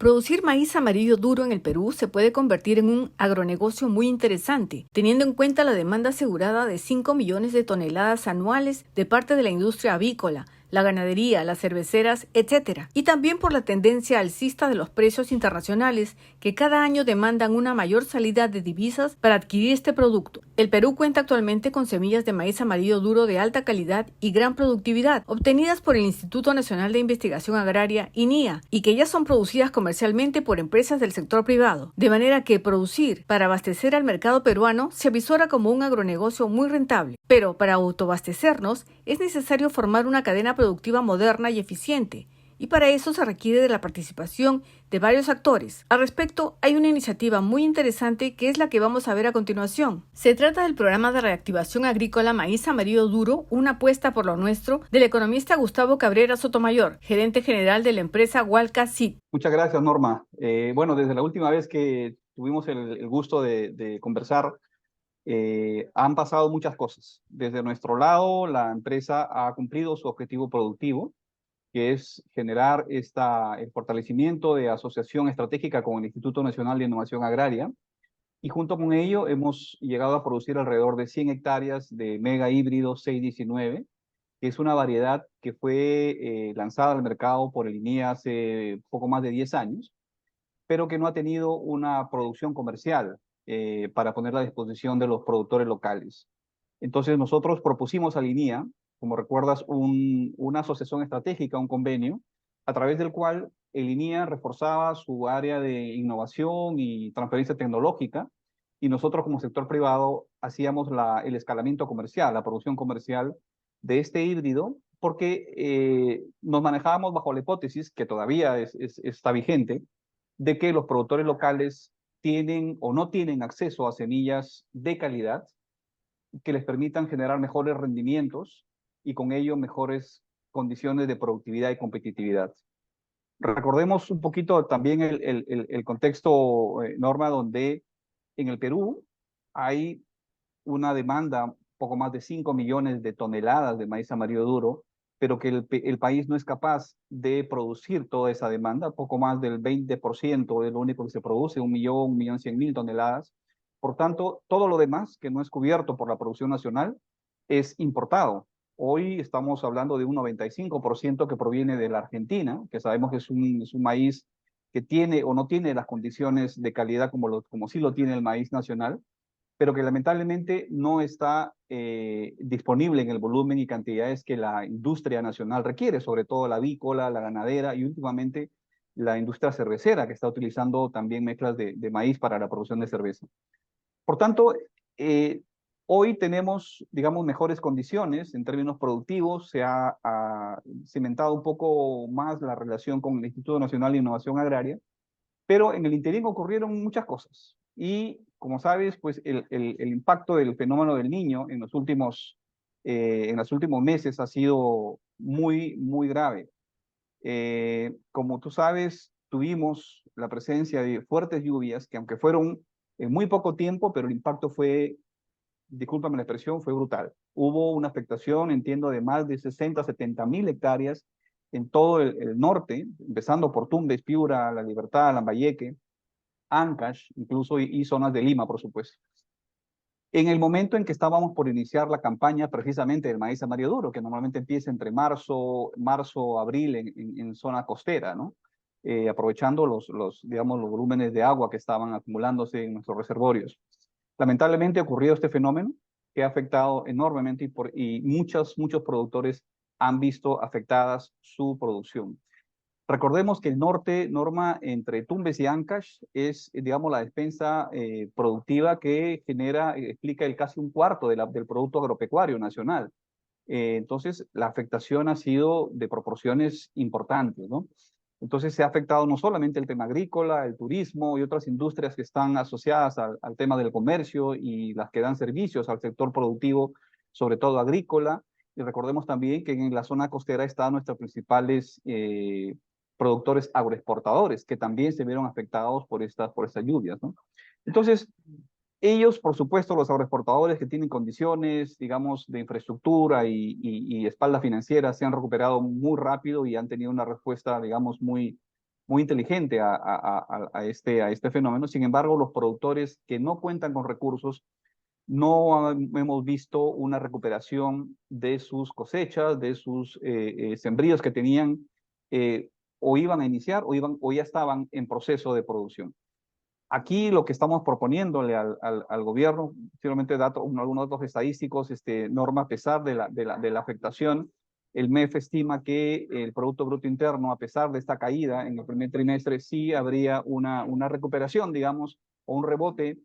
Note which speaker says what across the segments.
Speaker 1: Producir maíz amarillo duro en el Perú se puede convertir en un agronegocio muy interesante, teniendo en cuenta la demanda asegurada de 5 millones de toneladas anuales de parte de la industria avícola, la ganadería, las cerveceras, etc. Y también por la tendencia alcista de los precios internacionales que cada año demandan una mayor salida de divisas para adquirir este producto. El Perú cuenta actualmente con semillas de maíz amarillo duro de alta calidad y gran productividad, obtenidas por el Instituto Nacional de Investigación Agraria, INIA, y que ya son producidas comercialmente por empresas del sector privado. De manera que producir para abastecer al mercado peruano se avisora como un agronegocio muy rentable. Pero para autoabastecernos es necesario formar una cadena productiva moderna y eficiente, y para eso se requiere de la participación de varios actores. Al respecto, hay una iniciativa muy interesante que es la que vamos a ver a continuación. Se trata del programa de reactivación agrícola Maíz Amarillo Duro, una apuesta por lo nuestro, del economista Gustavo Cabrera Sotomayor, gerente general de la empresa Hualca Seed.
Speaker 2: Muchas gracias, Norma. Bueno, desde la última vez que tuvimos el gusto de conversar, han pasado muchas cosas. Desde nuestro lado, la empresa ha cumplido su objetivo productivo, que es generar el fortalecimiento de asociación estratégica con el Instituto Nacional de Innovación Agraria, y junto con ello hemos llegado a producir alrededor de 100 hectáreas de mega híbrido 619, que es una variedad que fue lanzada al mercado por el INIA hace poco más de 10 años, pero que no ha tenido una producción comercial para ponerla a disposición de los productores locales. Entonces nosotros propusimos al INIA, como recuerdas, una asociación estratégica, un convenio, a través del cual el INIA reforzaba su área de innovación y transferencia tecnológica, y nosotros como sector privado hacíamos el escalamiento comercial, la producción comercial de este híbrido, porque nos manejábamos bajo la hipótesis, que todavía está vigente, de que los productores locales tienen o no tienen acceso a semillas de calidad que les permitan generar mejores rendimientos y con ello mejores condiciones de productividad y competitividad. Recordemos un poquito también el contexto, Norma, donde en el Perú hay una demanda, poco más de 5 millones de toneladas de maíz amarillo duro, pero que el país no es capaz de producir toda esa demanda, poco más del 20% es lo único que se produce, 1.100.000 toneladas. Por tanto, todo lo demás que no es cubierto por la producción nacional es importado. Hoy estamos hablando de un 95% que proviene de la Argentina, que sabemos que es un maíz que tiene o no tiene las condiciones de calidad como sí lo tiene el maíz nacional, pero que lamentablemente no está disponible en el volumen y cantidades que la industria nacional requiere, sobre todo la avícola, la ganadera y últimamente la industria cervecera, que está utilizando también mezclas de maíz para la producción de cerveza. Por tanto, hoy tenemos, digamos, mejores condiciones en términos productivos, se ha cimentado un poco más la relación con el Instituto Nacional de Innovación Agraria, pero en el interín ocurrieron muchas cosas. Y como sabes, pues el impacto del fenómeno del Niño en los últimos meses ha sido muy, muy grave. Como tú sabes, tuvimos la presencia de fuertes lluvias que aunque fueron en muy poco tiempo, pero el impacto fue, discúlpame la expresión, fue brutal. Hubo una afectación, entiendo, de más de 60, 70 mil hectáreas en todo el norte, empezando por Tumbes, Piura, La Libertad, Lambayeque, Ancash, incluso y zonas de Lima, por supuesto. En el momento en que estábamos por iniciar la campaña precisamente del maíz amarillo duro, que normalmente empieza entre marzo, abril en zona costera, ¿no? Aprovechando digamos, los volúmenes de agua que estaban acumulándose en nuestros reservorios. Lamentablemente ha ocurrido este fenómeno que ha afectado enormemente y muchos productores han visto afectadas su producción. Recordemos que el norte, Norma, entre Tumbes y Ancash, es, digamos, la despensa productiva que genera, explica el casi un cuarto del Producto Agropecuario Nacional. Entonces, la afectación ha sido de proporciones importantes, ¿no? Entonces, se ha afectado no solamente el tema agrícola, el turismo y otras industrias que están asociadas al tema del comercio y las que dan servicios al sector productivo, sobre todo agrícola. Y recordemos también que en la zona costera están nuestros principales productores agroexportadores, que también se vieron afectados por estas lluvias, ¿no? Entonces, ellos, por supuesto, los agroexportadores que tienen condiciones, digamos, de infraestructura y espalda financiera, se han recuperado muy rápido y han tenido una respuesta, digamos, muy, muy inteligente a este fenómeno. Sin embargo, los productores que no cuentan con recursos no hemos visto una recuperación de sus cosechas, de sus sembríos que tenían o iban a iniciar o ya estaban en proceso de producción. Aquí lo que estamos proponiéndole al gobierno, simplemente algunos datos estadísticos, Norma, a pesar de la afectación, el MEF estima que el Producto Bruto Interno, a pesar de esta caída en el primer trimestre, sí habría una recuperación, digamos, o un rebote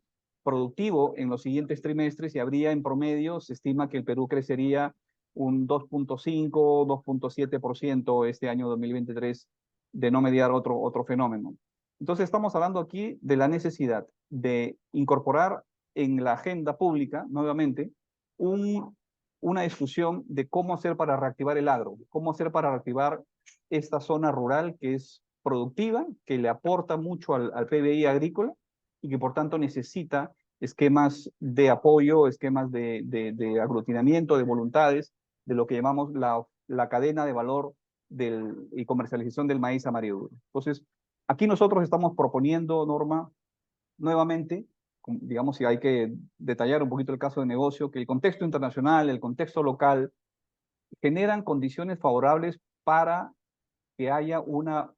Speaker 2: productivo en los siguientes trimestres y habría en promedio, se estima que el Perú crecería un 2.5, 2.7% este año 2023, de no mediar otro fenómeno. Entonces estamos hablando aquí de la necesidad de incorporar en la agenda pública, nuevamente, una discusión de cómo hacer para reactivar el agro, cómo hacer para reactivar esta zona rural que es productiva, que le aporta mucho al PBI agrícola y que por tanto necesita esquemas de apoyo, esquemas de aglutinamiento, de voluntades, de lo que llamamos la cadena de valor y comercialización del maíz amarillo. Entonces, aquí nosotros estamos proponiendo, Norma, nuevamente, digamos, si hay que detallar un poquito el caso de negocio, que el contexto internacional, el contexto local, generan condiciones favorables para que haya una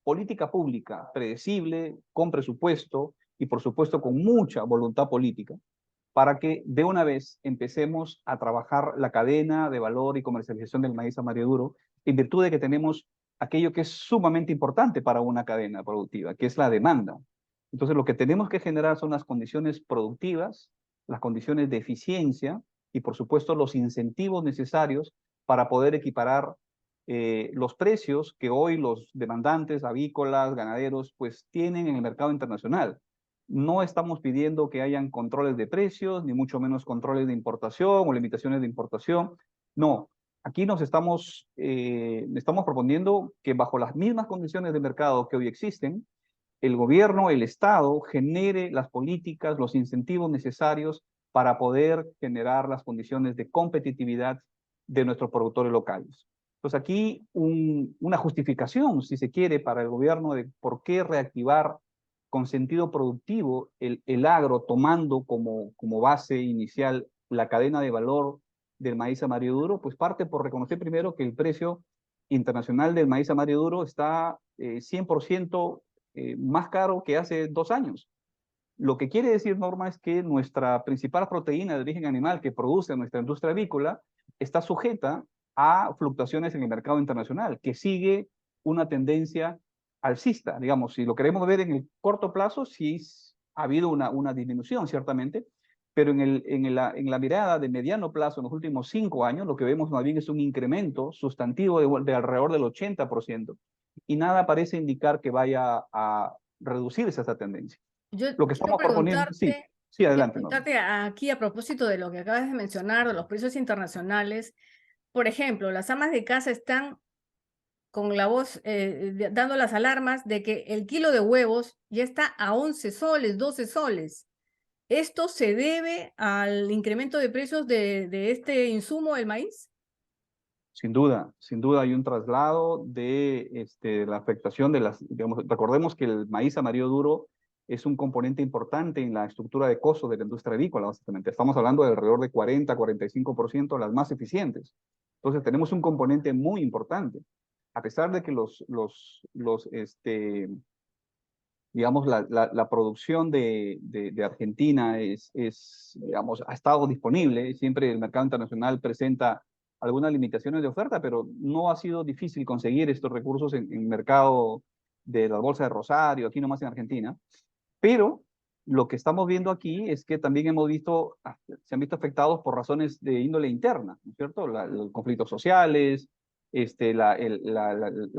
Speaker 2: política pública predecible, con presupuesto y por supuesto con mucha voluntad política, para que de una vez empecemos a trabajar la cadena de valor y comercialización del maíz amarillo duro, en virtud de que tenemos aquello que es sumamente importante para una cadena productiva, que es la demanda. Entonces, lo que tenemos que generar son las condiciones productivas, las condiciones de eficiencia y, por supuesto, los incentivos necesarios para poder equiparar los precios que hoy los demandantes, avícolas, ganaderos, pues tienen en el mercado internacional. No estamos pidiendo que hayan controles de precios, ni mucho menos controles de importación o limitaciones de importación. No, aquí estamos proponiendo que bajo las mismas condiciones de mercado que hoy existen, el gobierno, el Estado, genere las políticas, los incentivos necesarios para poder generar las condiciones de competitividad de nuestros productores locales. Entonces aquí una justificación, si se quiere, para el gobierno de por qué reactivar con sentido productivo el agro, tomando como base inicial la cadena de valor del maíz amarillo duro, pues parte por reconocer primero que el precio internacional del maíz amarillo duro está 100% más caro que hace 2 años. Lo que quiere decir, Norma, es que nuestra principal proteína de origen animal que produce nuestra industria avícola está sujeta a fluctuaciones en el mercado internacional, que sigue una tendencia alcista. Digamos, si lo queremos ver en el corto plazo, sí ha habido una disminución, ciertamente, pero en la mirada de mediano plazo, en los últimos 5 años, lo que vemos más bien es un incremento sustantivo de alrededor del 80%, y nada parece indicar que vaya a reducirse esa tendencia.
Speaker 1: Yo
Speaker 2: Lo que
Speaker 1: quiero
Speaker 2: estamos proponiendo, sí,
Speaker 1: preguntarte,
Speaker 2: sí,
Speaker 1: quiero
Speaker 2: adelante, Norma.
Speaker 1: preguntarte aquí a propósito de lo que acabas de mencionar, de los precios internacionales. Por ejemplo, las amas de casa están con la voz dando las alarmas de que el kilo de huevos ya está a 11 soles, 12 soles. ¿Esto se debe al incremento de precios de este insumo, el maíz?
Speaker 2: Sin duda hay un traslado de la afectación de digamos, recordemos que el maíz amarillo duro es un componente importante en la estructura de costos de la industria agrícola, básicamente. Estamos hablando de alrededor de 40-45% las más eficientes. Entonces tenemos un componente muy importante. A pesar de que digamos, la producción de Argentina digamos, ha estado disponible. Siempre el mercado internacional presenta algunas limitaciones de oferta, pero no ha sido difícil conseguir estos recursos en el mercado de la Bolsa de Rosario, aquí nomás en Argentina. Pero lo que estamos viendo aquí es que también se han visto afectados por razones de índole interna, ¿no es cierto? Los conflictos sociales, la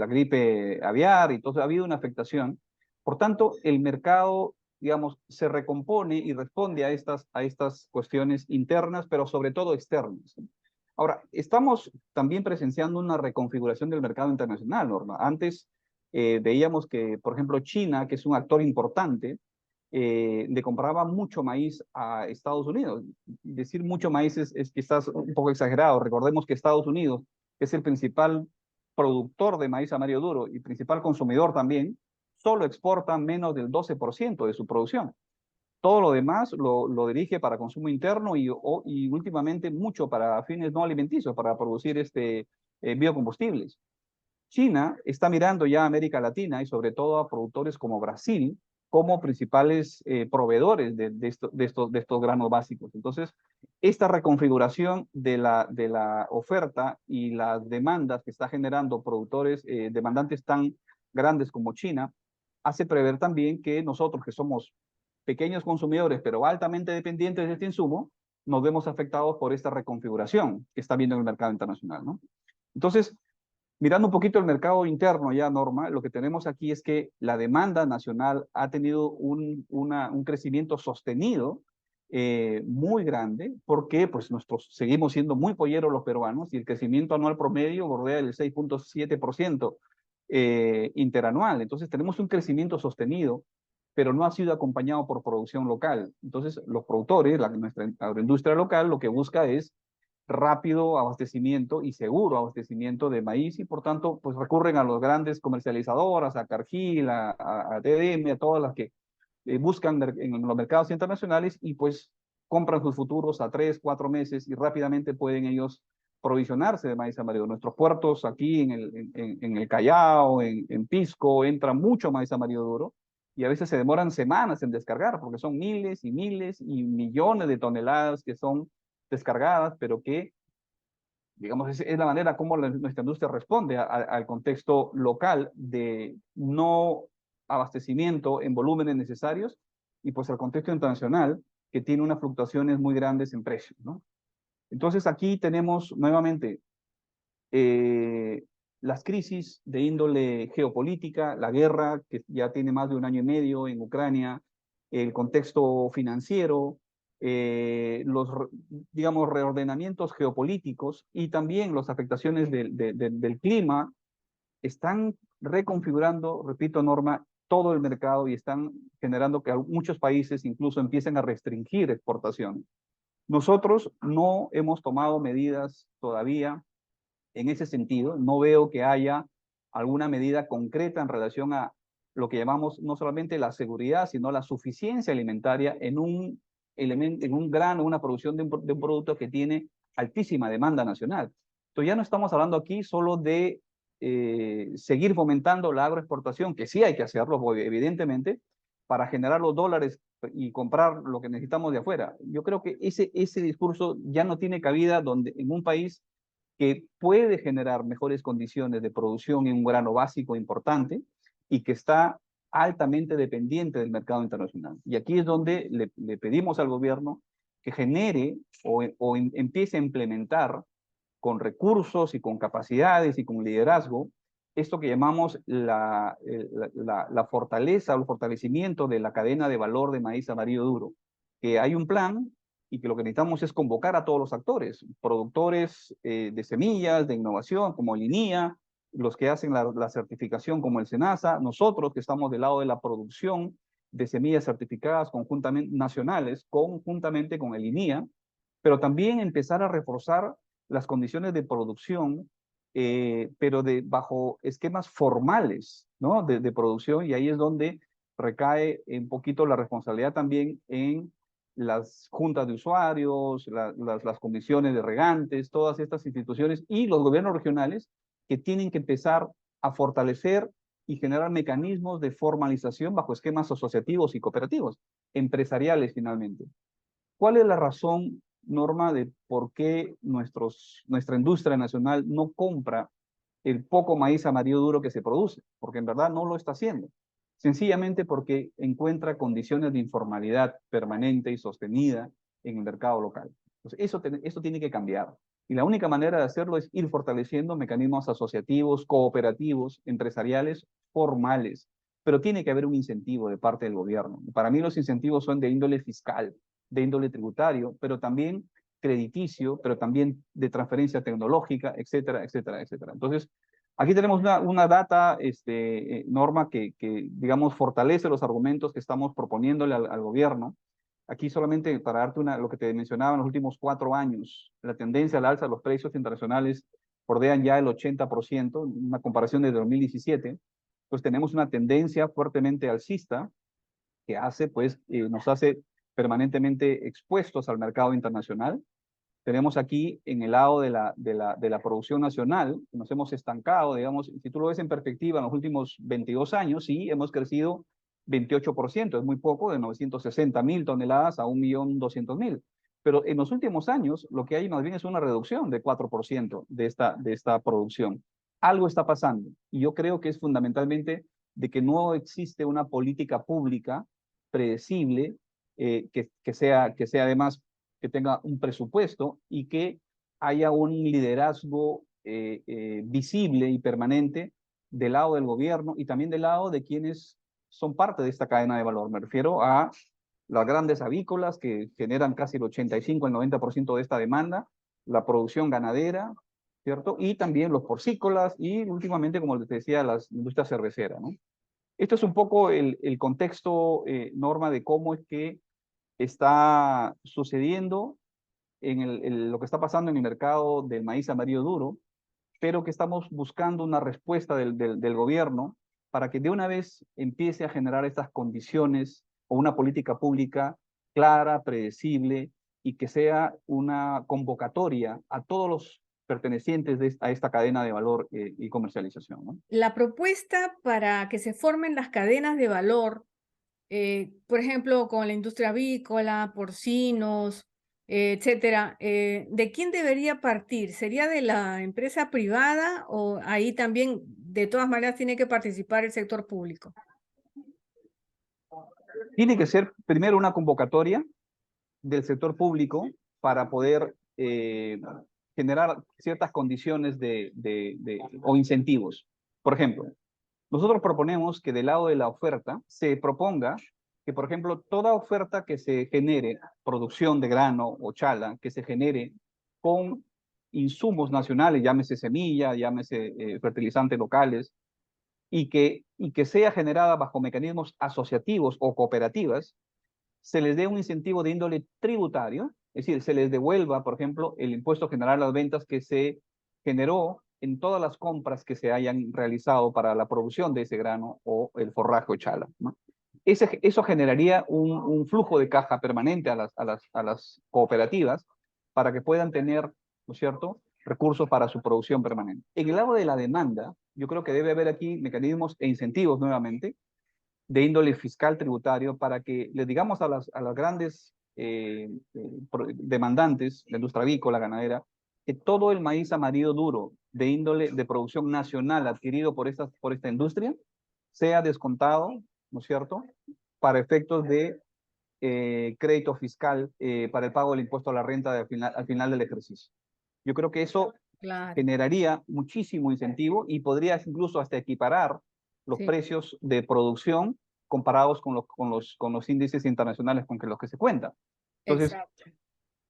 Speaker 2: gripe aviar, y todo, ha habido una afectación. Por tanto, el mercado, digamos, se recompone y responde a estas cuestiones internas, pero sobre todo externas. Ahora, estamos también presenciando una reconfiguración del mercado internacional, Norma. Antes veíamos que, por ejemplo, China, que es un actor importante, le compraba mucho maíz a Estados Unidos. Decir mucho maíz es quizás un poco exagerado. Recordemos que Estados Unidos es el principal productor de maíz amarillo duro y principal consumidor también, solo exporta menos del 12% de su producción. Todo lo demás lo dirige para consumo interno y últimamente mucho para fines no alimenticios, para producir biocombustibles. China está mirando ya a América Latina y sobre todo a productores como Brasil como principales proveedores de estos granos básicos. Entonces, esta reconfiguración de la oferta y las demandas que está generando productores, demandantes tan grandes como China, hace prever también que nosotros, que somos pequeños consumidores, pero altamente dependientes de este insumo, nos vemos afectados por esta reconfiguración que está viendo en el mercado internacional, ¿no? Entonces, mirando un poquito el mercado interno ya, Norma, lo que tenemos aquí es que la demanda nacional ha tenido un crecimiento sostenido muy grande, porque pues seguimos siendo muy polleros los peruanos y el crecimiento anual promedio bordea el 6.7% interanual. Entonces tenemos un crecimiento sostenido, pero no ha sido acompañado por producción local. Entonces los productores, nuestra agroindustria local, lo que busca es rápido abastecimiento y seguro abastecimiento de maíz y por tanto pues recurren a los grandes comercializadoras, a Cargill, a TDM, a todas las que buscan en los mercados internacionales y pues compran sus futuros a 3, 4 meses y rápidamente pueden ellos provisionarse de maíz amarillo. Nuestros puertos aquí en el Callao, en Pisco, entra mucho maíz amarillo duro y a veces se demoran semanas en descargar porque son miles y millones de toneladas que son descargadas, pero que, digamos, es la manera como nuestra industria responde al contexto local de no abastecimiento en volúmenes necesarios y pues al contexto internacional que tiene unas fluctuaciones muy grandes en precios, ¿no? Entonces aquí tenemos nuevamente eh, las crisis de índole geopolítica, la guerra que ya tiene más de 1 año y medio en Ucrania, el contexto financiero, los, digamos, reordenamientos geopolíticos y también las afectaciones del clima están reconfigurando, repito, Norma, todo el mercado y están generando que muchos países incluso empiecen a restringir exportaciones. Nosotros no hemos tomado medidas todavía en ese sentido. No veo que haya alguna medida concreta en relación a lo que llamamos no solamente la seguridad, sino la suficiencia alimentaria en un elemento, en un grano, una producción de un producto que tiene altísima demanda nacional. Entonces ya no estamos hablando aquí solo de seguir fomentando la agroexportación, que sí hay que hacerlo, evidentemente, para generar los dólares y comprar lo que necesitamos de afuera. Yo creo que ese discurso ya no tiene cabida donde en un país que puede generar mejores condiciones de producción en un grano básico importante y que está altamente dependiente del mercado internacional. Y aquí es donde le pedimos al gobierno que genere o empiece a implementar con recursos y con capacidades y con liderazgo esto que llamamos la fortaleza o el fortalecimiento de la cadena de valor de maíz amarillo duro, que hay un plan y que lo que necesitamos es convocar a todos los actores, productores de semillas, de innovación, como el INIA, los que hacen la certificación como el SENASA, nosotros que estamos del lado de la producción de semillas certificadas conjuntamente nacionales, conjuntamente con el INIA, pero también empezar a reforzar las condiciones de producción, pero bajo esquemas formales, ¿no? De producción, y ahí es donde recae un poquito la responsabilidad también en las juntas de usuarios, las comisiones de regantes, todas estas instituciones y los gobiernos regionales que tienen que empezar a fortalecer y generar mecanismos de formalización bajo esquemas asociativos y cooperativos, empresariales finalmente. ¿Cuál es la razón, Norma, de por qué nuestra industria nacional no compra el poco maíz amarillo duro que se produce? Porque en verdad no lo está haciendo. Sencillamente porque encuentra condiciones de informalidad permanente y sostenida en el mercado local. Entonces, eso tiene que cambiar. Y la única manera de hacerlo es ir fortaleciendo mecanismos asociativos, cooperativos, empresariales, formales. Pero tiene que haber un incentivo de parte del gobierno. Para mí los incentivos son de índole fiscal, de índole tributario, pero también crediticio, pero también de transferencia tecnológica, etcétera, etcétera, etcétera. Entonces, aquí tenemos una data, Norma, que, digamos, fortalece los argumentos que estamos proponiéndole al gobierno. Aquí solamente para darte lo que te mencionaba en los últimos 4 años, la tendencia al alza de los precios internacionales bordean ya el 80%, una comparación desde 2017. Pues tenemos una tendencia fuertemente alcista que hace, pues, nos hace permanentemente expuestos al mercado internacional. Tenemos aquí en el lado de la producción nacional, nos hemos estancado, digamos, si tú lo ves en perspectiva, en los últimos 22 años, sí, hemos crecido 28%, es muy poco, de 960.000 toneladas a 1.200.000. Pero en los últimos años, lo que hay más bien es una reducción de 4% de esta producción. Algo está pasando, y yo creo que es fundamentalmente de que no existe una política pública predecible, que sea además que tenga un presupuesto y que haya un liderazgo visible y permanente del lado del gobierno y también del lado de quienes son parte de esta cadena de valor. Me refiero a las grandes avícolas que generan casi el 85, el 90% de esta demanda, la producción ganadera, ¿cierto? Y también los porcícolas y últimamente, como les decía, las industrias cerveceras, ¿no? Esto es un poco el contexto, Norma, de cómo es que está sucediendo en lo que está pasando en el mercado del maíz amarillo duro, pero que estamos buscando una respuesta del gobierno para que de una vez empiece a generar estas condiciones o una política pública clara, predecible y que sea una convocatoria a todos los pertenecientes a esta cadena de valor y comercialización, ¿no?
Speaker 1: La propuesta para que se formen las cadenas de valor, por ejemplo, con la industria avícola, porcinos, etcétera, ¿de quién debería partir? ¿Sería de la empresa privada o ahí también, de todas maneras, tiene que participar el sector público?
Speaker 2: Tiene que ser primero una convocatoria del sector público para poder generar ciertas condiciones o incentivos. Por ejemplo, nosotros proponemos que del lado de la oferta se proponga que, por ejemplo, toda oferta que se genere, producción de grano o chala, que se genere con insumos nacionales, llámese semilla, llámese fertilizantes locales, y que sea generada bajo mecanismos asociativos o cooperativas, se les dé un incentivo de índole tributario, es decir, se les devuelva, por ejemplo, el impuesto general a las ventas que se generó en todas las compras que se hayan realizado para la producción de ese grano o el forraje o chala, ¿no? Eso generaría un flujo de caja permanente a las cooperativas para que puedan tener, ¿no es cierto?, recursos para su producción permanente. En el lado de la demanda, yo creo que debe haber aquí mecanismos e incentivos nuevamente de índole fiscal tributario para que le digamos a las grandes demandantes, la industria avícola, ganadera, que todo el maíz amarillo duro de índole de producción nacional adquirido por esta industria sea descontado, ¿no es cierto?, para efectos de crédito fiscal para el pago del impuesto a la renta al final del ejercicio. Yo creo que eso
Speaker 1: Claro,
Speaker 2: generaría muchísimo incentivo y podría incluso hasta equiparar los
Speaker 1: sí,
Speaker 2: precios de producción comparados con los índices internacionales con los que se cuenta. Entonces,
Speaker 1: exacto.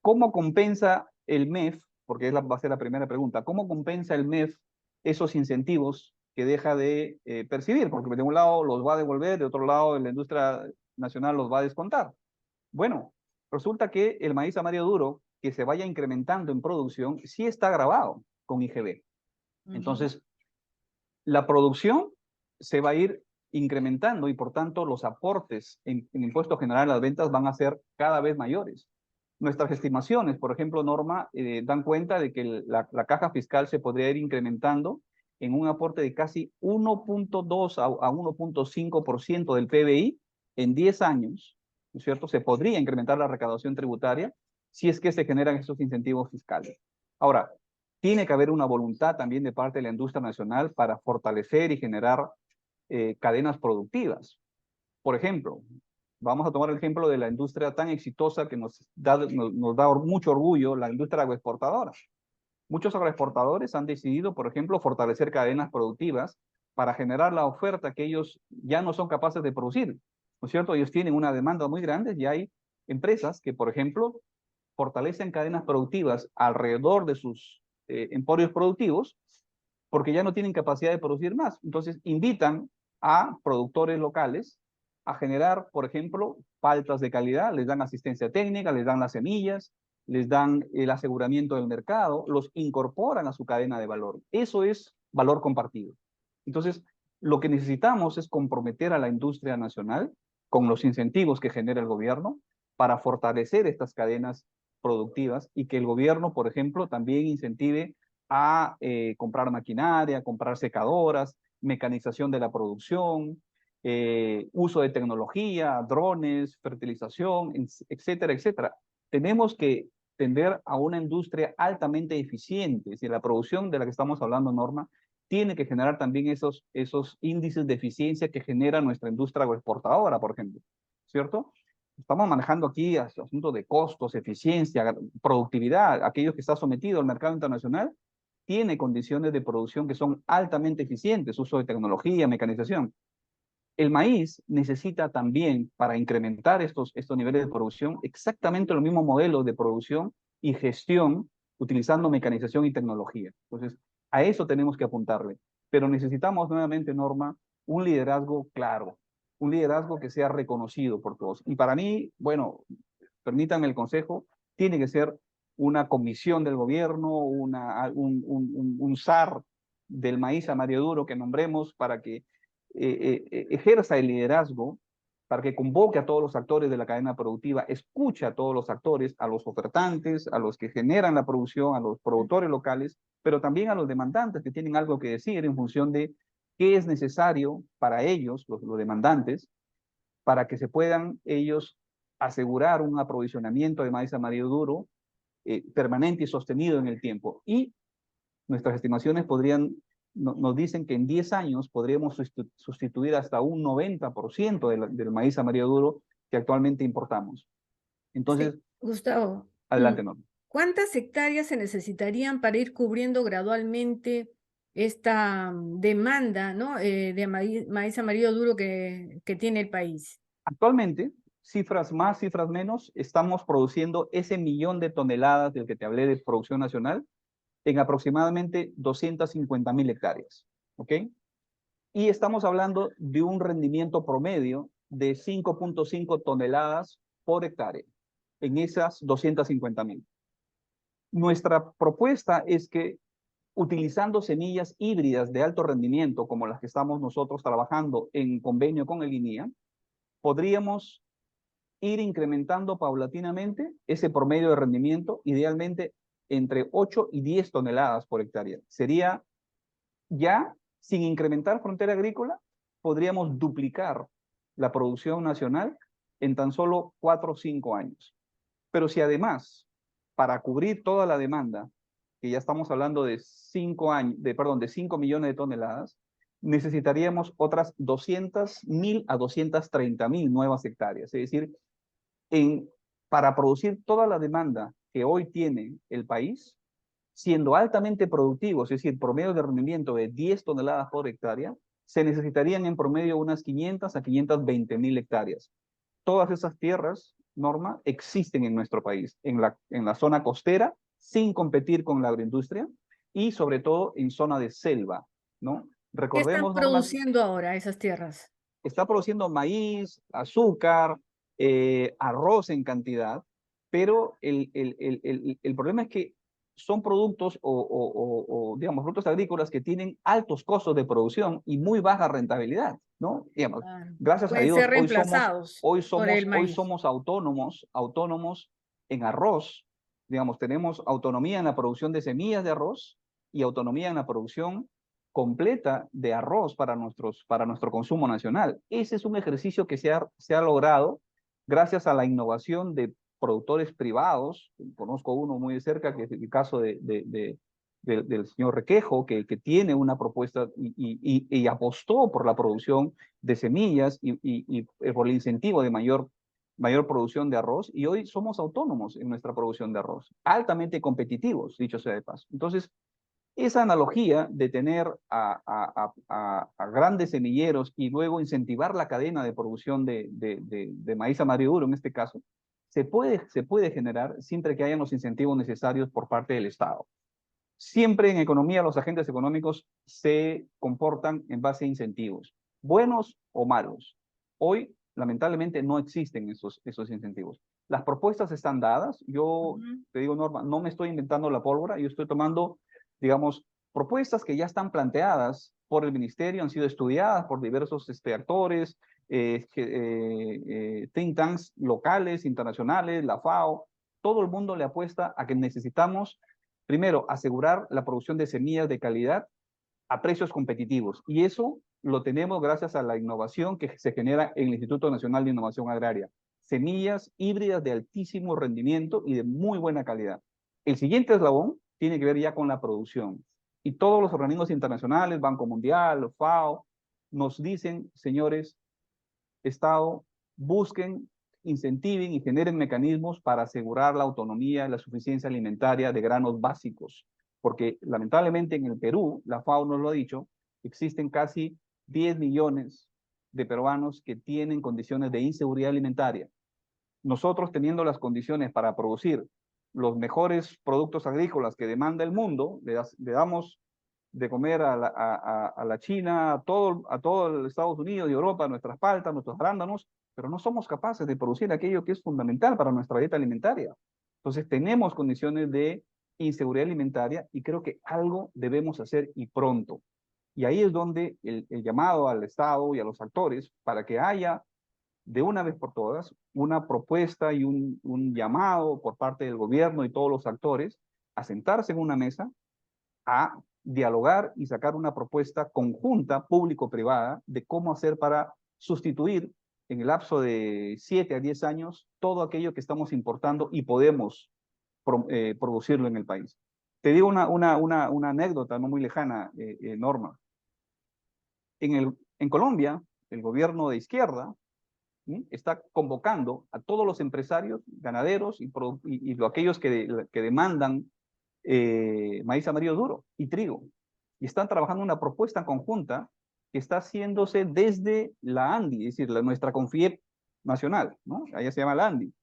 Speaker 2: ¿cómo compensa el MEF? Porque va a ser la primera pregunta. ¿Cómo compensa el MEF esos incentivos que deja de percibir? Porque de un lado los va a devolver, de otro lado la industria nacional los va a descontar. Bueno, resulta que el maíz amarillo duro que se vaya incrementando en producción sí está grabado con IGB.
Speaker 1: Ujú.
Speaker 2: Entonces, la producción se va a ir incrementando y por tanto los aportes en impuesto general a las ventas van a ser cada vez mayores. Nuestras estimaciones, por ejemplo, Norma, dan cuenta de que la caja fiscal se podría ir incrementando en un aporte de casi 1.2 a 1.5% del PBI en 10 años, ¿no es cierto? Se podría incrementar la recaudación tributaria si es que se generan esos incentivos fiscales. Ahora, tiene que haber una voluntad también de parte de la industria nacional para fortalecer y generar cadenas productivas. Por ejemplo, vamos a tomar el ejemplo de la industria tan exitosa que nos da mucho orgullo, la industria agroexportadora. Muchos agroexportadores han decidido, por ejemplo, fortalecer cadenas productivas para generar la oferta que ellos ya no son capaces de producir, ¿no es cierto? Ellos tienen una demanda muy grande y hay empresas que, por ejemplo, fortalecen cadenas productivas alrededor de sus emporios productivos porque ya no tienen capacidad de producir más. Entonces, invitan a productores locales a generar, por ejemplo, paltas de calidad, les dan asistencia técnica, les dan las semillas, les dan el aseguramiento del mercado, los incorporan a su cadena de valor. Eso es valor compartido. Entonces, lo que necesitamos es comprometer a la industria nacional con los incentivos que genera el gobierno para fortalecer estas cadenas productivas y que el gobierno, por ejemplo, también incentive a comprar maquinaria, comprar secadoras, mecanización de la producción, uso de tecnología, drones, fertilización, etcétera, etcétera. Tenemos que tender a una industria altamente eficiente. Si la producción de la que estamos hablando, Norma, tiene que generar también esos índices de eficiencia que genera nuestra industria agroexportadora, por ejemplo, ¿cierto? Estamos manejando aquí asuntos de costos, eficiencia, productividad. Aquellos que están sometidos al mercado internacional tiene condiciones de producción que son altamente eficientes, uso de tecnología, mecanización. El maíz necesita también, para incrementar estos niveles de producción, exactamente los mismos modelos de producción y gestión utilizando mecanización y tecnología. Entonces, a eso tenemos que apuntarle. Pero necesitamos nuevamente, Norma, un liderazgo claro, un liderazgo que sea reconocido por todos. Y para mí, bueno, permítanme el consejo, tiene que ser una comisión del gobierno, un SAR del maíz amarillo duro que nombremos para que ejerza el liderazgo, para que convoque a todos los actores de la cadena productiva, escuche a todos los actores, a los ofertantes, a los que generan la producción, a los productores locales, pero también a los demandantes que tienen algo que decir en función de qué es necesario para ellos, los demandantes, para que se puedan ellos asegurar un aprovisionamiento de maíz amarillo duro permanente y sostenido en el tiempo. Y nuestras estimaciones nos dicen que en 10 años podríamos sustituir hasta un 90% del maíz amarillo duro que actualmente importamos. Entonces,
Speaker 1: Sí, Gustavo,
Speaker 2: adelante, Norma.
Speaker 1: ¿cuántas hectáreas se necesitarían para ir cubriendo gradualmente esta demanda, ¿no? De maíz amarillo duro que tiene el país?
Speaker 2: Actualmente, cifras más, cifras menos, estamos produciendo ese 1.000.000 de toneladas del que te hablé de producción nacional en aproximadamente 250.000 hectáreas. ¿Ok? Y estamos hablando de un rendimiento promedio de 5.5 toneladas por hectárea en esas 250.000. Nuestra propuesta es que utilizando semillas híbridas de alto rendimiento, como las que estamos nosotros trabajando en convenio con el INIA, podríamos ir incrementando paulatinamente ese promedio de rendimiento, idealmente entre 8 y 10 toneladas por hectárea. Sería ya, sin incrementar frontera agrícola, podríamos duplicar la producción nacional en tan solo 4 o 5 años. Pero si además, para cubrir toda la demanda, que ya estamos hablando de 5 millones de toneladas, necesitaríamos otras 200.000 a 230.000 nuevas hectáreas. Es decir, para producir toda la demanda que hoy tiene el país, siendo altamente productivos, es decir, promedio de rendimiento de 10 toneladas por hectárea, se necesitarían en promedio unas 500 a 520.000 hectáreas. Todas esas tierras, Norma, existen en nuestro país, en la zona costera, sin competir con la agroindustria, y sobre todo en zona de selva, ¿no?
Speaker 1: ¿Qué están
Speaker 2: Recordemos, Norma,
Speaker 1: produciendo ahora esas tierras?
Speaker 2: está produciendo maíz, azúcar, arroz en cantidad, pero el problema es que son productos digamos, productos agrícolas que tienen altos costos de producción y muy baja rentabilidad, ¿no? Digamos,
Speaker 1: Claro.
Speaker 2: gracias a
Speaker 1: Pueden
Speaker 2: Dios,
Speaker 1: ser reemplazados por el
Speaker 2: hoy
Speaker 1: maíz.
Speaker 2: somos autónomos en arroz, digamos, tenemos autonomía en la producción de semillas de arroz y autonomía en la producción completa de arroz para nuestro consumo nacional. Ese es un ejercicio que se ha logrado gracias a la innovación de productores privados. Conozco uno muy de cerca, que es el caso del señor Requejo, que tiene una propuesta y apostó por la producción de semillas y por el incentivo de mayor producción de arroz, y hoy somos autónomos en nuestra producción de arroz, altamente competitivos, dicho sea de paso. Entonces, esa analogía de tener a grandes semilleros y luego incentivar la cadena de producción de maíz amarillo duro, en este caso, se puede generar siempre que hayan los incentivos necesarios por parte del Estado. Siempre en economía los agentes económicos se comportan en base a incentivos, buenos o malos. Hoy lamentablemente no existen esos incentivos. Las propuestas están dadas. Yo te digo, Norma, no me estoy inventando la pólvora, yo estoy tomando, digamos, propuestas que ya están planteadas por el ministerio, han sido estudiadas por diversos actores, think tanks locales, internacionales, la FAO. Todo el mundo le apuesta a que necesitamos, primero, asegurar la producción de semillas de calidad a precios competitivos. Y eso lo tenemos gracias a la innovación que se genera en el Instituto Nacional de Innovación Agraria. Semillas híbridas de altísimo rendimiento y de muy buena calidad. El siguiente eslabón tiene que ver ya con la producción. Y todos los organismos internacionales, Banco Mundial, FAO, nos dicen, señores, Estado, busquen, incentiven y generen mecanismos para asegurar la autonomía y la suficiencia alimentaria de granos básicos. Porque lamentablemente en el Perú, la FAO nos lo ha dicho, existen casi 10 millones de peruanos que tienen condiciones de inseguridad alimentaria. Nosotros teniendo las condiciones para producir los mejores productos agrícolas que demanda el mundo, le damos de comer a la China, a todo el Estados Unidos y Europa, nuestras paltas, nuestros arándanos, pero no somos capaces de producir aquello que es fundamental para nuestra dieta alimentaria. Entonces tenemos condiciones de inseguridad alimentaria y creo que algo debemos hacer y pronto. Y ahí es donde el llamado al Estado y a los actores para que haya de una vez por todas una propuesta y un llamado por parte del gobierno y todos los actores a sentarse en una mesa a dialogar y sacar una propuesta conjunta público-privada de cómo hacer para sustituir en el lapso de 7 a 10 años todo aquello que estamos importando y podemos producirlo en el país. Te digo una anécdota no muy lejana, Norma. En Colombia, el gobierno de izquierda está convocando a todos los empresarios, ganaderos y aquellos que demandan maíz amarillo duro y trigo. Y están trabajando una propuesta conjunta que está haciéndose desde la ANDI, es decir, nuestra CONFIEP nacional, ¿no? Allá se llama la ANDI.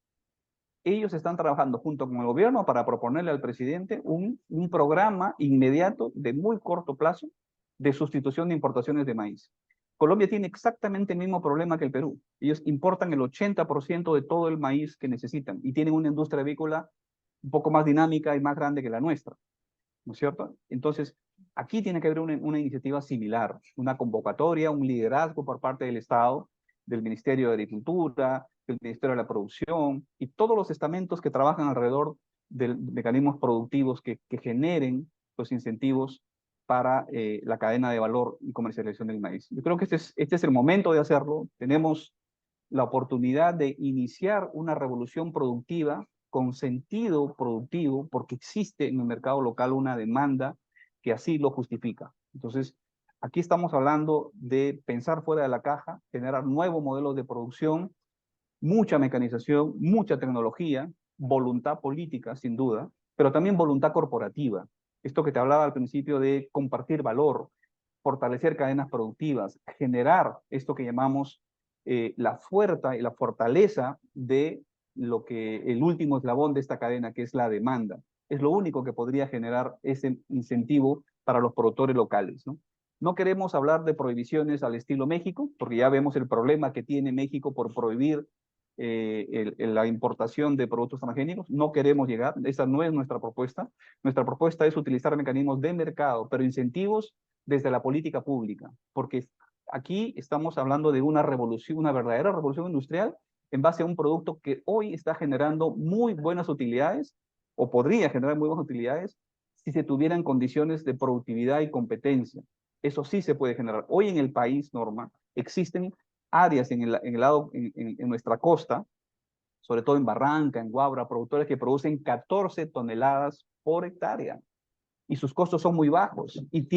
Speaker 2: Ellos están trabajando junto con el gobierno para proponerle al presidente un programa inmediato de muy corto plazo de sustitución de importaciones de maíz. Colombia tiene exactamente el mismo problema que el Perú. Ellos importan el 80% de todo el maíz que necesitan y tienen una industria avícola un poco más dinámica y más grande que la nuestra, ¿no es cierto? Entonces, aquí tiene que haber una iniciativa similar, una convocatoria, un liderazgo por parte del Estado, del Ministerio de Agricultura, del Ministerio de la Producción y todos los estamentos que trabajan alrededor de mecanismos productivos que generen los incentivos para la cadena de valor y comercialización del maíz. Yo creo que este es el momento de hacerlo. Tenemos la oportunidad de iniciar una revolución productiva con sentido productivo, porque existe en el mercado local una demanda que así lo justifica. Entonces, aquí estamos hablando de pensar fuera de la caja, generar nuevos modelos de producción, mucha mecanización, mucha tecnología, voluntad política, sin duda, pero también voluntad corporativa. Esto que te hablaba al principio de compartir valor, fortalecer cadenas productivas, generar esto que llamamos la fuerza y la fortaleza de lo que el último eslabón de esta cadena, que es la demanda. Es lo único que podría generar ese incentivo para los productores locales, ¿no? No queremos hablar de prohibiciones al estilo México, porque ya vemos el problema que tiene México por prohibir la importación de productos transgénicos. No queremos llegar, esa no es nuestra propuesta. Nuestra propuesta es utilizar mecanismos de mercado, pero incentivos desde la política pública, porque aquí estamos hablando de una revolución, una verdadera revolución industrial en base a un producto que hoy está generando muy buenas utilidades o podría generar muy buenas utilidades si se tuvieran condiciones de productividad y competencia. Eso sí se puede generar. Hoy en el país, Norma, existen áreas en nuestra costa, sobre todo en Barranca, en Guabra, productores que producen 14 toneladas por hectárea y sus costos son muy bajos y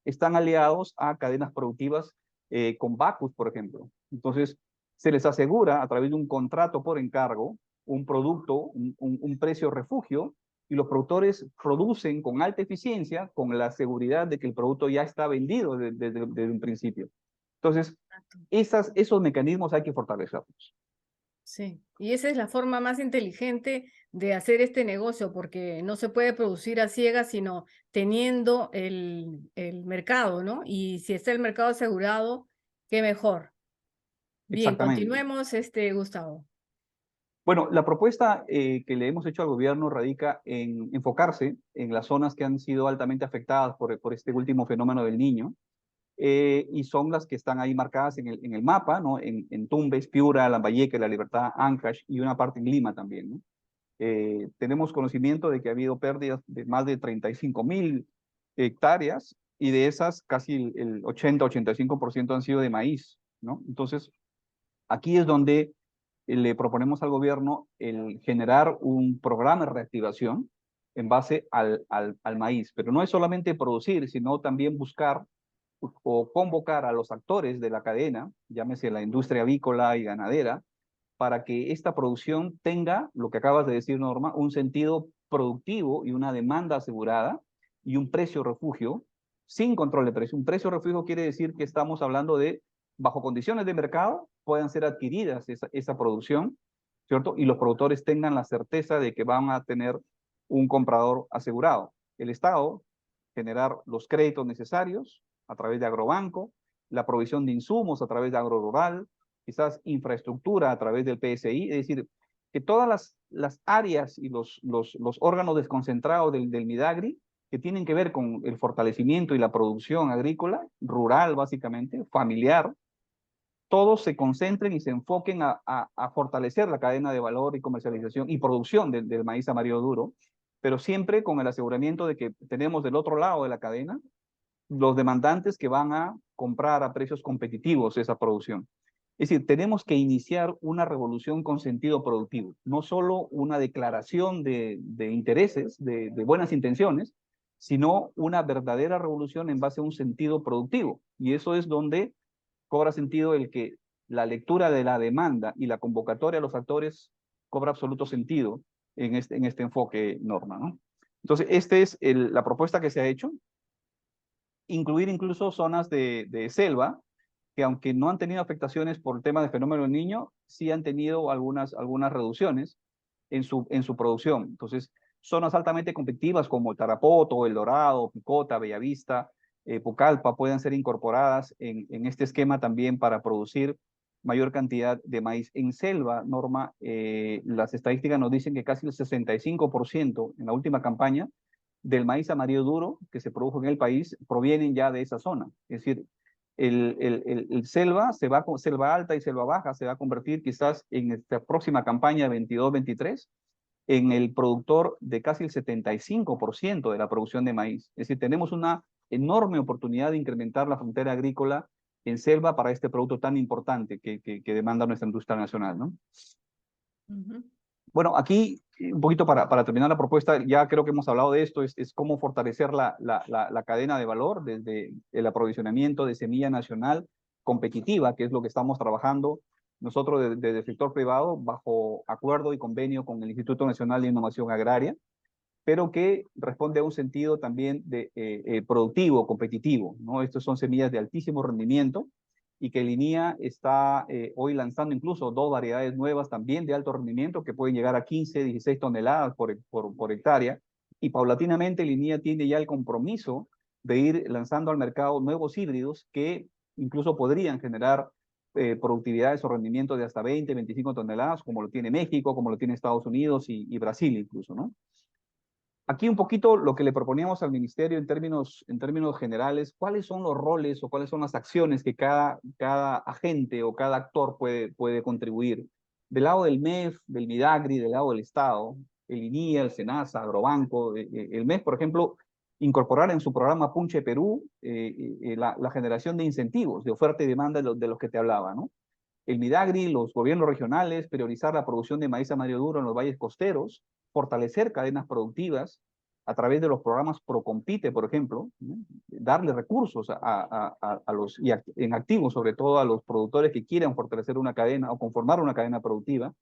Speaker 2: están aliados a cadenas productivas con Bacus, por ejemplo. Entonces, se les asegura a través de un contrato por encargo un producto, un precio refugio, y los productores producen con alta eficiencia, con la seguridad de que el producto ya está vendido desde un principio. Entonces, esos mecanismos hay que fortalecerlos.
Speaker 1: Sí, y esa es la forma más inteligente de hacer este negocio, porque no se puede producir a ciegas, sino teniendo el mercado, ¿no? Y si está el mercado asegurado, qué mejor. Bien,
Speaker 2: Exactamente.
Speaker 1: continuemos, Gustavo.
Speaker 2: Bueno, la propuesta que le hemos hecho al gobierno radica en enfocarse en las zonas que han sido altamente afectadas por este último fenómeno del Niño, y son las que están ahí marcadas en el mapa, ¿no? En Tumbes, Piura, Lambayeque, La Libertad, Ancash y una parte en Lima también, ¿no? Tenemos conocimiento de que ha habido pérdidas de más de 35.000 hectáreas y de esas casi el 80-85% han sido de maíz, ¿no? Entonces, aquí es donde le proponemos al gobierno el generar un programa de reactivación en base al maíz, pero no es solamente producir, sino también buscar o convocar a los actores de la cadena, llámese la industria avícola y ganadera, para que esta producción tenga, lo que acabas de decir, Norma, un sentido productivo y una demanda asegurada y un precio refugio sin control de precio. Un precio refugio quiere decir que estamos hablando de, bajo condiciones de mercado, puedan ser adquiridas esa producción, ¿cierto? Y los productores tengan la certeza de que van a tener un comprador asegurado. El Estado generar los créditos necesarios a través de Agrobanco, la provisión de insumos a través de Agrorural, quizás infraestructura a través del PSI, es decir, que todas las áreas y los órganos desconcentrados del Midagri, que tienen que ver con el fortalecimiento y la producción agrícola, rural básicamente, familiar, todos se concentren y se enfoquen a fortalecer la cadena de valor y comercialización y producción del maíz amarillo duro, pero siempre con el aseguramiento de que tenemos del otro lado de la cadena los demandantes que van a comprar a precios competitivos esa producción. Es decir, tenemos que iniciar una revolución con sentido productivo, no solo una declaración de intereses, de buenas intenciones, sino una verdadera revolución en base a un sentido productivo. Y eso es donde cobra sentido el que la lectura de la demanda y la convocatoria a los actores cobra absoluto sentido en este enfoque, Norma, ¿no? Entonces, esta es la propuesta que se ha hecho, incluir incluso zonas de selva, que aunque no han tenido afectaciones por el tema del fenómeno del niño, sí han tenido algunas reducciones en su producción. Entonces, zonas altamente competitivas como el Tarapoto, El Dorado, Picota, Bellavista, Pucallpa pueden ser incorporadas en este esquema también para producir mayor cantidad de maíz. En selva, Norma, las estadísticas nos dicen que casi el 65% en la última campaña del maíz amarillo duro que se produjo en el país provienen ya de esa zona. Es decir, el selva, selva alta y selva baja se va a convertir quizás en esta próxima campaña 22-23 en el productor de casi el 75% de la producción de maíz. Es decir, tenemos una enorme oportunidad de incrementar la frontera agrícola en selva para este producto tan importante que demanda nuestra industria nacional, ¿no?
Speaker 1: Uh -huh.
Speaker 2: Bueno, aquí un poquito para terminar la propuesta, ya creo que hemos hablado de esto, es cómo fortalecer la cadena de valor desde el aprovisionamiento de semilla nacional competitiva, que es lo que estamos trabajando nosotros desde el sector privado bajo acuerdo y convenio con el Instituto Nacional de Innovación Agraria, pero que responde a un sentido también de productivo, competitivo, ¿no? Estos son semillas de altísimo rendimiento y que Linea está hoy lanzando incluso dos variedades nuevas también de alto rendimiento que pueden llegar a 15, 16 toneladas por hectárea, y paulatinamente Linea tiene ya el compromiso de ir lanzando al mercado nuevos híbridos que incluso podrían generar productividades o rendimientos de hasta 20, 25 toneladas, como lo tiene México, como lo tiene Estados Unidos y Brasil incluso, ¿no? Aquí un poquito lo que le proponíamos al ministerio en términos generales, cuáles son los roles o cuáles son las acciones que cada agente o cada actor puede contribuir. Del lado del MEF, del Midagri, del lado del Estado, el INIA, el SENASA, Agrobanco, el MEF, por ejemplo, incorporar en su programa Punche Perú la generación de incentivos, de oferta y demanda de los que te hablaba, ¿no? El Midagri, los gobiernos regionales, priorizar la producción de maíz amarillo duro en los valles costeros, fortalecer cadenas productivas a través de los programas Procompite, por ejemplo, ¿no? Darle recursos a los, y en activos, sobre todo a los productores que quieran fortalecer una cadena o conformar una cadena productiva,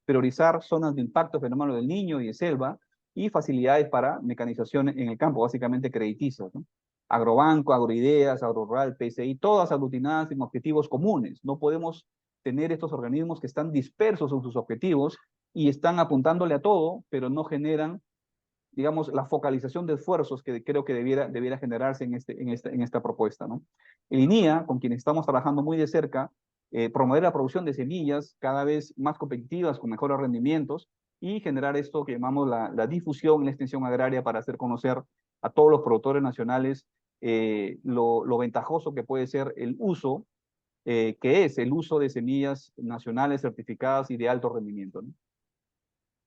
Speaker 2: priorizar zonas de impacto fenómeno del niño y de selva, y facilidades para mecanización en el campo, básicamente creditizas, ¿no? Agrobanco, Agroideas, Agrorural, PSI, todas aglutinadas en objetivos comunes. No podemos tener estos organismos que están dispersos en sus objetivos y están apuntándole a todo, pero no generan, digamos, la focalización de esfuerzos que creo que debiera generarse en esta propuesta, ¿no? El INIA, con quien estamos trabajando muy de cerca, promover la producción de semillas cada vez más competitivas, con mejores rendimientos, y generar esto que llamamos la difusión y la extensión agraria para hacer conocer a todos los productores nacionales lo ventajoso que puede ser el uso, que es el uso de semillas nacionales certificadas y de alto rendimiento, ¿no?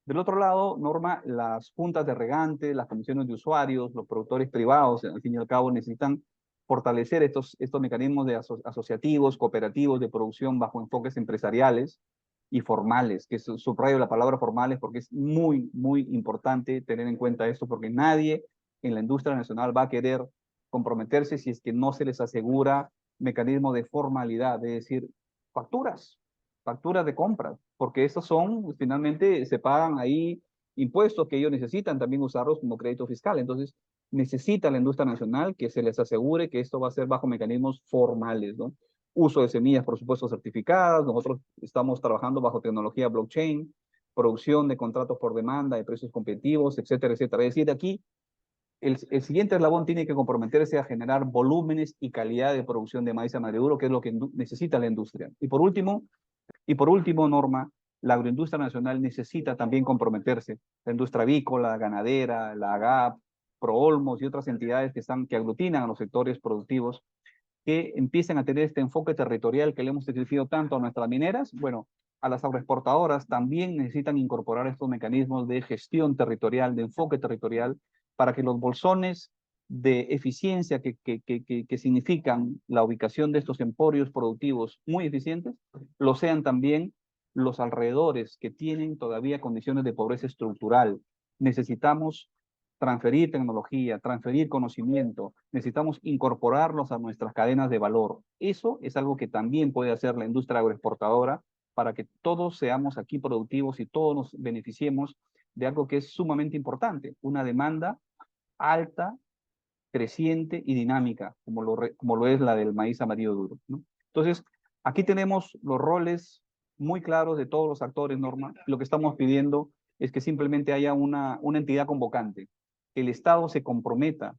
Speaker 2: Del otro lado, Norma, las juntas de regantes, las comisiones de usuarios, los productores privados, al fin y al cabo, necesitan fortalecer estos mecanismos de asociativos, cooperativos de producción bajo enfoques empresariales y formales, que subrayo la palabra formales porque es muy, muy importante tener en cuenta esto, porque nadie en la industria nacional va a querer comprometerse si es que no se les asegura mecanismo de formalidad, es decir, facturas de compra, porque estos son, finalmente, se pagan ahí impuestos que ellos necesitan también usarlos como crédito fiscal. Entonces, necesita la industria nacional que se les asegure que esto va a ser bajo mecanismos formales, ¿no? Uso de semillas, por supuesto, certificadas. Nosotros estamos trabajando bajo tecnología blockchain, producción de contratos por demanda, de precios competitivos, etcétera, etcétera. Es decir, aquí el siguiente eslabón tiene que comprometerse a generar volúmenes y calidad de producción de maíz maduro, que es lo que necesita la industria. Y por último, Norma, la agroindustria nacional necesita también comprometerse. La industria avícola, ganadera, la AGAP, Proolmos y otras entidades que aglutinan a los sectores productivos, que empiecen a tener este enfoque territorial que le hemos exigido tanto a nuestras mineras. Bueno, a las agroexportadoras también necesitan incorporar estos mecanismos de gestión territorial, de enfoque territorial, para que los bolsones de eficiencia que significan la ubicación de estos emporios productivos muy eficientes, lo sean también los alrededores que tienen todavía condiciones de pobreza estructural. Necesitamos transferir tecnología, transferir conocimiento, necesitamos incorporarlos a nuestras cadenas de valor. Eso es algo que también puede hacer la industria agroexportadora para que todos seamos aquí productivos y todos nos beneficiemos de algo que es sumamente importante, una demanda alta, creciente y dinámica, como lo es la del maíz amarillo duro, ¿no? Entonces, aquí tenemos los roles muy claros de todos los actores, Norma. Lo que estamos pidiendo es que simplemente haya una entidad convocante, que el Estado se comprometa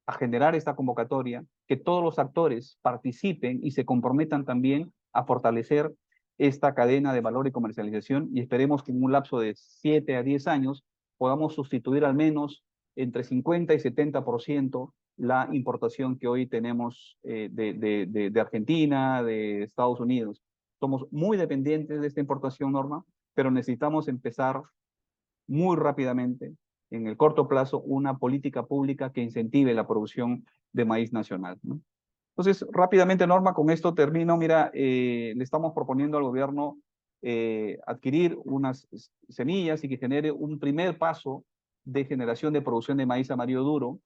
Speaker 2: a generar esta convocatoria, que todos los actores participen y se comprometan también a fortalecer esta cadena de valor y comercialización, y esperemos que en un lapso de 7 a 10 años podamos sustituir al menos entre 50 y 70% la importación que hoy tenemos de Argentina, de Estados Unidos. Somos muy dependientes de esta importación, Norma, pero necesitamos empezar muy rápidamente, en el corto plazo, una política pública que incentive la producción de maíz nacional, ¿no? Entonces, rápidamente, Norma, con esto termino. Mira, le estamos proponiendo al gobierno adquirir unas semillas y que genere un primer paso de generación de producción de maíz amarillo duro.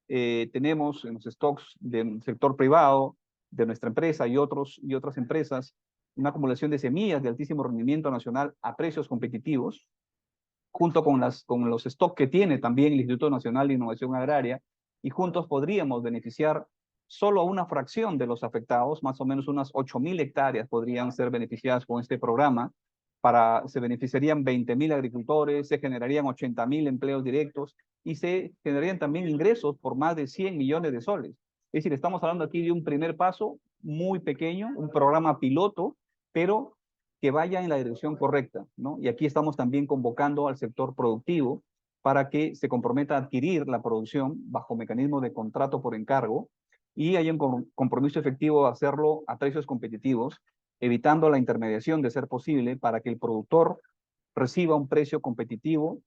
Speaker 2: Tenemos en los stocks del sector privado, de nuestra empresa y otras empresas, una acumulación de semillas de altísimo rendimiento nacional a precios competitivos, junto con los stocks que tiene también el Instituto Nacional de Innovación Agraria, y juntos podríamos beneficiar solo a una fracción de los afectados, más o menos unas 8.000 hectáreas podrían ser beneficiadas con este programa. Se beneficiarían 20.000 agricultores, se generarían 80.000 empleos directos y se generarían también ingresos por más de 100 millones de soles. Es decir, estamos hablando aquí de un primer paso muy pequeño, un programa piloto, pero que vaya en la dirección correcta, ¿no? Y aquí estamos también convocando al sector productivo para que se comprometa a adquirir la producción bajo mecanismo de contrato por encargo y haya un compromiso efectivo de hacerlo a precios competitivos, evitando la intermediación de ser posible para que el productor reciba un precio competitivo,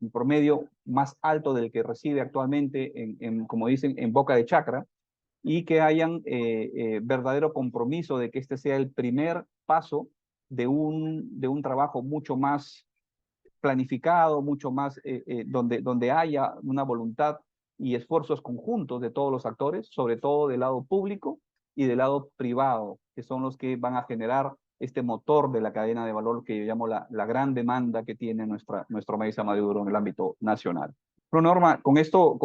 Speaker 2: en promedio más alto del que recibe actualmente como dicen, en boca de chacra, y que hayan verdadero compromiso de que este sea el primer paso de un trabajo mucho más planificado, mucho más donde haya una voluntad y esfuerzos conjuntos de todos los actores, sobre todo del lado público y del lado privado, que son los que van a generar este motor de la cadena de valor que yo llamo la gran demanda que tiene nuestro maíz maduro en el ámbito nacional. Bueno, Norma, con esto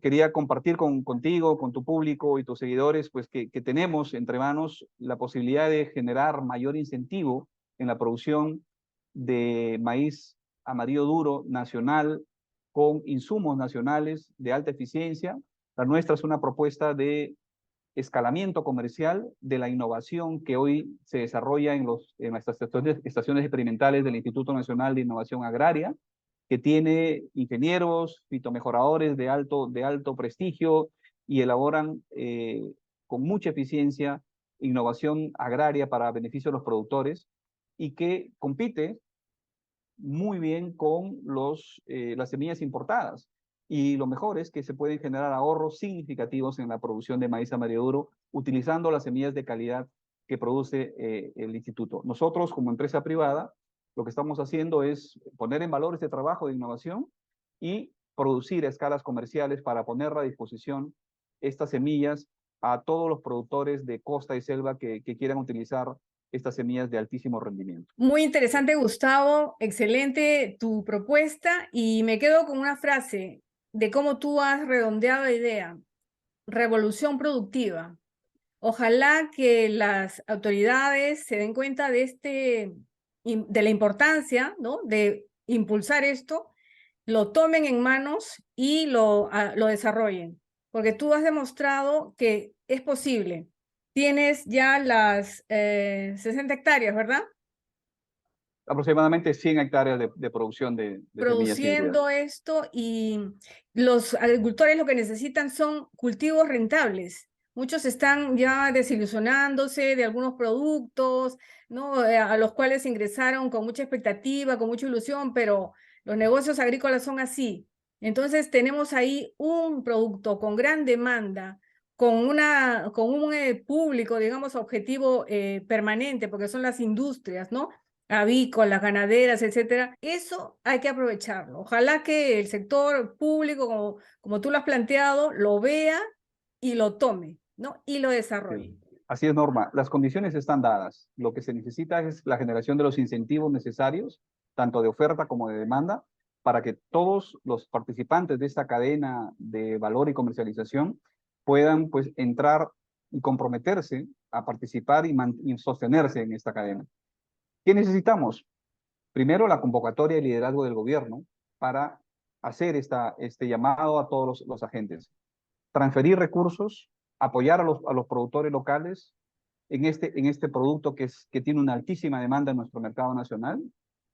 Speaker 2: quería compartir contigo, con tu público y tus seguidores, pues que tenemos entre manos la posibilidad de generar mayor incentivo en la producción de maíz amarillo duro nacional con insumos nacionales de alta eficiencia. La nuestra es una propuesta de escalamiento comercial de la innovación que hoy se desarrolla en nuestras estaciones experimentales del Instituto Nacional de Innovación Agraria, que tiene ingenieros, fitomejoradores de alto prestigio y elaboran con mucha eficiencia innovación agraria para beneficio de los productores y que compite muy bien con las semillas importadas. Y lo mejor es que se pueden generar ahorros significativos en la producción de maíz amarillo duro utilizando las semillas de calidad que produce el instituto. Nosotros, como empresa privada, lo que estamos haciendo es poner en valor este trabajo de innovación y producir a escalas comerciales para poner a disposición estas semillas a todos los productores de costa y selva que quieran utilizar estas semillas de altísimo rendimiento.
Speaker 1: Muy interesante, Gustavo. Excelente tu propuesta. Y me quedo con una frase de cómo tú has redondeado la idea. Revolución productiva. Ojalá que las autoridades se den cuenta de la importancia, ¿no?, de impulsar esto, lo tomen en manos y lo desarrollen. Porque tú has demostrado que es posible. Tienes ya las 60 hectáreas, ¿verdad?
Speaker 2: Aproximadamente 100 hectáreas de producción de semillas híbridas.
Speaker 1: Produciendo esto, y los agricultores lo que necesitan son cultivos rentables. Muchos están ya desilusionándose de algunos productos, ¿no?, a los cuales ingresaron con mucha expectativa, con mucha ilusión, pero los negocios agrícolas son así. Entonces tenemos ahí un producto con gran demanda, con un público, digamos, objetivo permanente, porque son las industrias, ¿no?, avícolas, ganaderas, etcétera. Eso hay que aprovecharlo. Ojalá que el sector público, como tú lo has planteado, lo vea y lo tome, ¿no?, y lo desarrolle.
Speaker 2: Así es, Norma. Las condiciones están dadas. Lo que se necesita es la generación de los incentivos necesarios, tanto de oferta como de demanda, para que todos los participantes de esta cadena de valor y comercialización puedan, pues, entrar y comprometerse a participar y sostenerse en esta cadena. ¿Qué necesitamos? Primero, la convocatoria y liderazgo del gobierno para hacer este llamado a todos los agentes. Transferir recursos, apoyar a los productores locales en este producto que tiene una altísima demanda en nuestro mercado nacional.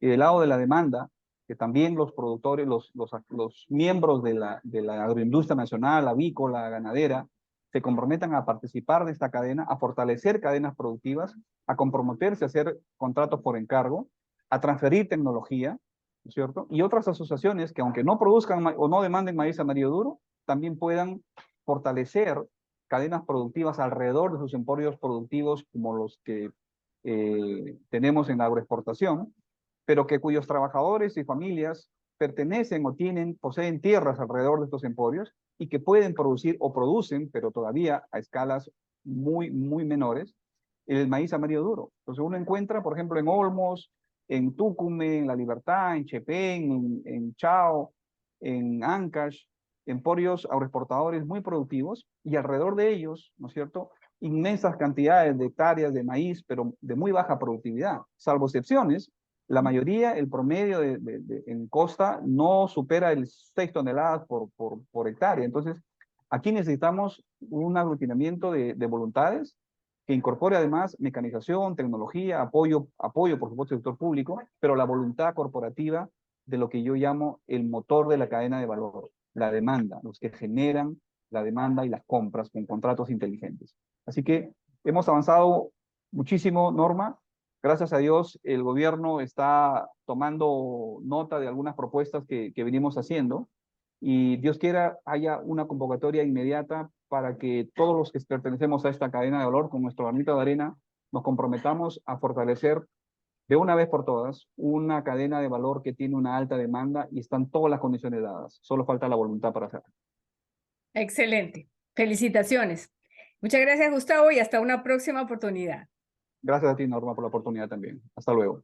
Speaker 2: Y del lado de la demanda, que también los productores, los miembros de la agroindustria nacional, avícola, ganadera, se comprometan a participar de esta cadena, a fortalecer cadenas productivas, a comprometerse a hacer contratos por encargo, a transferir tecnología, ¿no es cierto? Y otras asociaciones que, aunque no produzcan o no demanden maíz amarillo duro, también puedan fortalecer cadenas productivas alrededor de sus emporios productivos como los que tenemos en la agroexportación, pero cuyos trabajadores y familias pertenecen o poseen tierras alrededor de estos emporios y que pueden producir o producen, pero todavía a escalas muy, muy menores, el maíz amarillo duro. Entonces uno encuentra, por ejemplo, en Olmos, en Tucumán, en La Libertad, en Chepén, en Chao, en Ancash, emporios agroexportadores muy productivos y alrededor de ellos, ¿no es cierto?, inmensas cantidades de hectáreas de maíz, pero de muy baja productividad, salvo excepciones. La mayoría, el promedio en costa no supera el 6 toneladas por hectárea. Entonces, aquí necesitamos un aglutinamiento de voluntades que incorpore además mecanización, tecnología, apoyo, por supuesto, del sector público, pero la voluntad corporativa de lo que yo llamo el motor de la cadena de valor, la demanda, los que generan la demanda y las compras con contratos inteligentes. Así que hemos avanzado muchísimo, Norma. Gracias a Dios, el gobierno está tomando nota de algunas propuestas que venimos haciendo y Dios quiera haya una convocatoria inmediata para que todos los que pertenecemos a esta cadena de valor con nuestro granito de arena nos comprometamos a fortalecer de una vez por todas una cadena de valor que tiene una alta demanda y están todas las condiciones dadas. Solo falta la voluntad para hacerlo.
Speaker 1: Excelente. Felicitaciones. Muchas gracias, Gustavo, y hasta una próxima oportunidad.
Speaker 2: Gracias a ti, Norma, por la oportunidad también. Hasta luego.